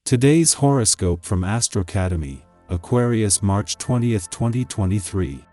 Today's horoscope from Astrocademy, Aquarius March 20th, 2023.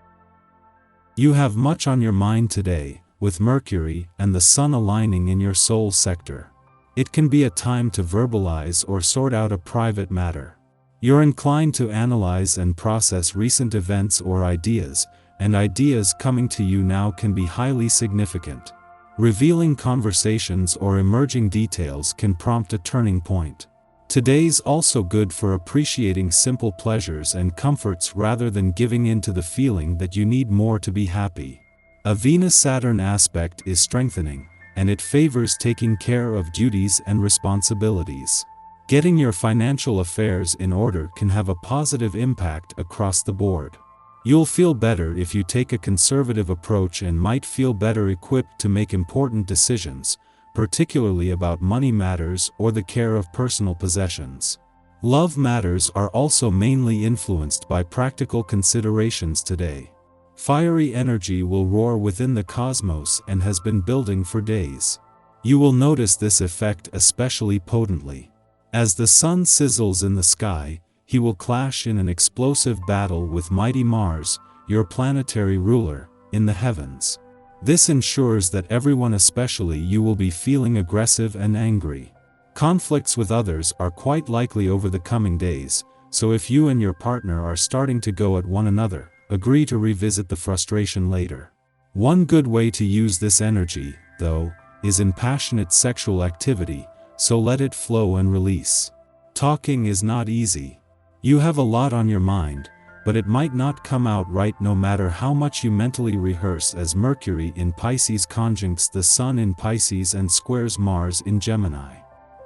You have much on your mind today, with Mercury and the Sun aligning in your soul sector. It can be a time to verbalize or sort out a private matter. You're inclined to analyze and process recent events or ideas, and ideas coming to you now can be highly significant. Revealing conversations or emerging details can prompt a turning point. Today's also good for appreciating simple pleasures and comforts rather than giving in to the feeling that you need more to be happy. A Venus-Saturn aspect is strengthening, and it favors taking care of duties and responsibilities. Getting your financial affairs in order can have a positive impact across the board. You'll feel better if you take a conservative approach and might feel better equipped to make important decisions, particularly about money matters or the care of personal possessions. Love matters are also mainly influenced by practical considerations today. Fiery energy will roar within the cosmos and has been building for days. You will notice this effect especially potently. As the sun sizzles in the sky, he will clash in an explosive battle with mighty Mars, your planetary ruler, in the heavens. This ensures that everyone, especially you, will be feeling aggressive and angry. Conflicts with others are quite likely over the coming days, so if you and your partner are starting to go at one another, agree to revisit the frustration later. One good way to use this energy, though, is in passionate sexual activity, so let it flow and release. Talking is not easy. You have a lot on your mind, but it might not come out right no matter how much you mentally rehearse, as Mercury in Pisces conjuncts the Sun in Pisces and squares Mars in Gemini.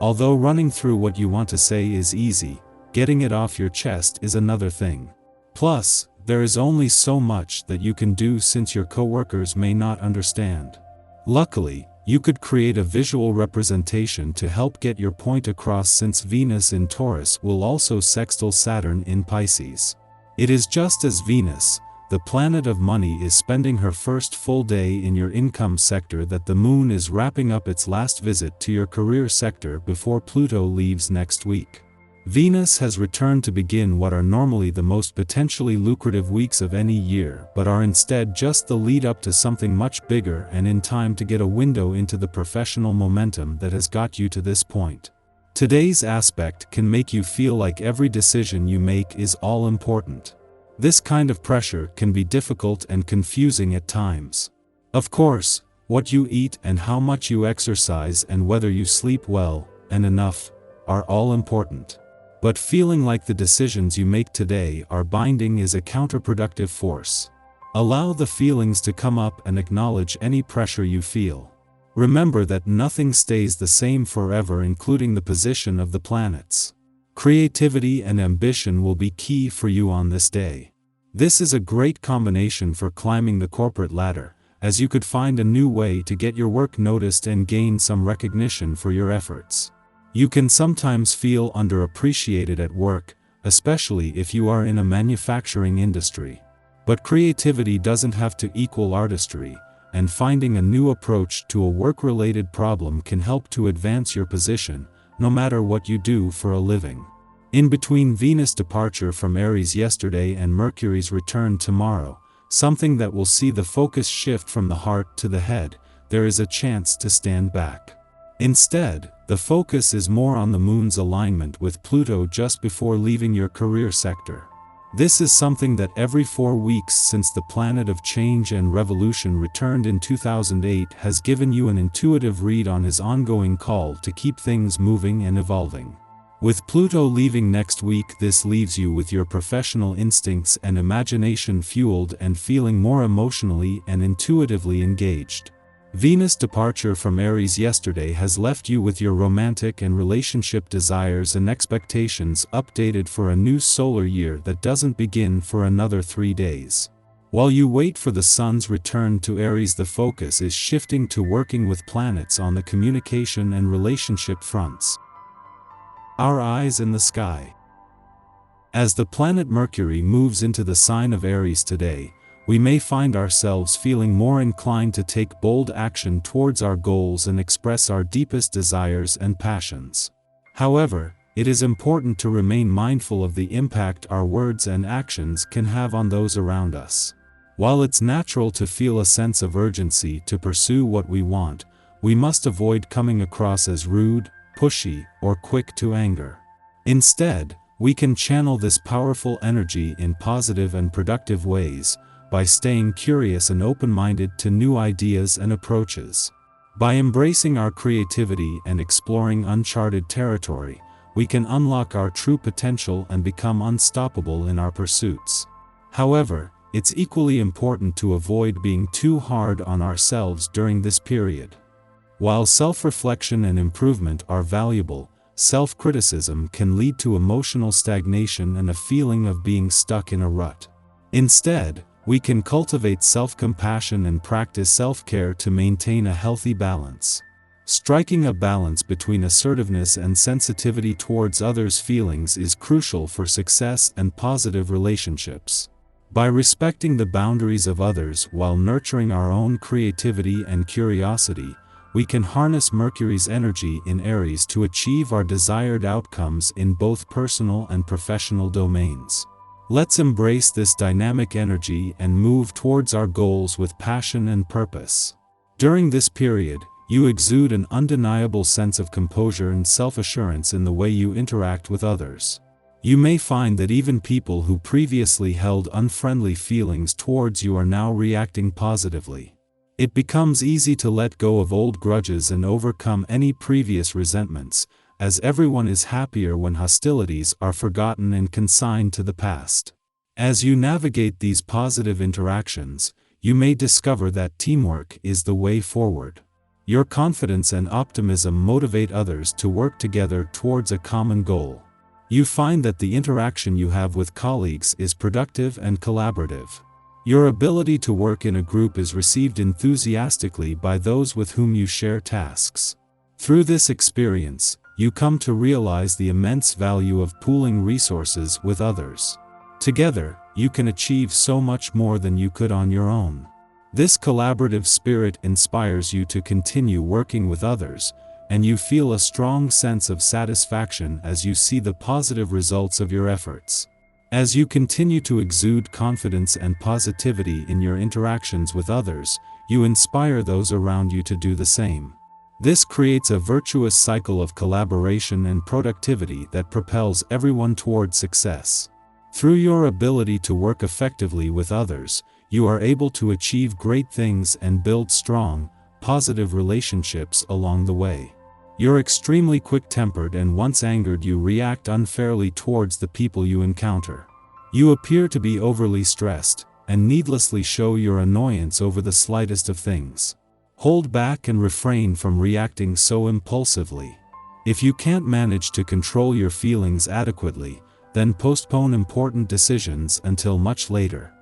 Although running through what you want to say is easy, getting it off your chest is another thing. Plus, there is only so much that you can do since your coworkers may not understand. Luckily, you could create a visual representation to help get your point across, since Venus in Taurus will also sextile Saturn in Pisces. It is just as Venus, the planet of money, is spending her first full day in your income sector that the Moon is wrapping up its last visit to your career sector before Pluto leaves next week. Venus has returned to begin what are normally the most potentially lucrative weeks of any year, but are instead just the lead up to something much bigger and in time to get a window into the professional momentum that has got you to this point. Today's aspect can make you feel like every decision you make is all important. This kind of pressure can be difficult and confusing at times. Of course, what you eat and how much you exercise and whether you sleep well and enough are all important. But feeling like the decisions you make today are binding is a counterproductive force. Allow the feelings to come up and acknowledge any pressure you feel. Remember that nothing stays the same forever, including the position of the planets. Creativity and ambition will be key for you on this day. This is a great combination for climbing the corporate ladder, as you could find a new way to get your work noticed and gain some recognition for your efforts. You can sometimes feel underappreciated at work, especially if you are in a manufacturing industry. But creativity doesn't have to equal artistry, and finding a new approach to a work-related problem can help to advance your position, no matter what you do for a living. In between Venus' departure from Aries yesterday and Mercury's return tomorrow, something that will see the focus shift from the heart to the head, there is a chance to stand back. Instead, the focus is more on the Moon's alignment with Pluto just before leaving your career sector. This is something that every 4 weeks since the planet of change and revolution returned in 2008 has given you an intuitive read on his ongoing call to keep things moving and evolving. With Pluto leaving next week, this leaves you with your professional instincts and imagination fueled and feeling more emotionally and intuitively engaged. Venus' departure from Aries yesterday has left you with your romantic and relationship desires and expectations updated for a new solar year that doesn't begin for another 3 days. While you wait for the Sun's return to Aries, the focus is shifting to working with planets on the communication and relationship fronts. Our eyes in the sky. As the planet Mercury moves into the sign of Aries today, we may find ourselves feeling more inclined to take bold action towards our goals and express our deepest desires and passions. However, it is important to remain mindful of the impact our words and actions can have on those around us. While it's natural to feel a sense of urgency to pursue what we want, we must avoid coming across as rude, pushy, or quick to anger. Instead, we can channel this powerful energy in positive and productive ways, by staying curious and open-minded to new ideas and approaches. By embracing our creativity and exploring uncharted territory, we can unlock our true potential and become unstoppable in our pursuits. However, it's equally important to avoid being too hard on ourselves during this period. While self-reflection and improvement are valuable, self-criticism can lead to emotional stagnation and a feeling of being stuck in a rut. Instead, we can cultivate self-compassion and practice self-care to maintain a healthy balance. Striking a balance between assertiveness and sensitivity towards others' feelings is crucial for success and positive relationships. By respecting the boundaries of others while nurturing our own creativity and curiosity, we can harness Mercury's energy in Aries to achieve our desired outcomes in both personal and professional domains. Let's embrace this dynamic energy and move towards our goals with passion and purpose. During this period, you exude an undeniable sense of composure and self-assurance in the way you interact with others. You may find that even people who previously held unfriendly feelings towards you are now reacting positively. It becomes easy to let go of old grudges and overcome any previous resentments, as everyone is happier when hostilities are forgotten and consigned to the past. As you navigate these positive interactions, you may discover that teamwork is the way forward. Your confidence and optimism motivate others to work together towards a common goal. You find that the interaction you have with colleagues is productive and collaborative. Your ability to work in a group is received enthusiastically by those with whom you share tasks. Through this experience, you come to realize the immense value of pooling resources with others. Together, you can achieve so much more than you could on your own. This collaborative spirit inspires you to continue working with others, and you feel a strong sense of satisfaction as you see the positive results of your efforts. As you continue to exude confidence and positivity in your interactions with others, you inspire those around you to do the same. This creates a virtuous cycle of collaboration and productivity that propels everyone toward success. Through your ability to work effectively with others, you are able to achieve great things and build strong, positive relationships along the way. You're extremely quick-tempered, and once angered you react unfairly towards the people you encounter. You appear to be overly stressed, and needlessly show your annoyance over the slightest of things. Hold back and refrain from reacting so impulsively. If you can't manage to control your feelings adequately, then postpone important decisions until much later.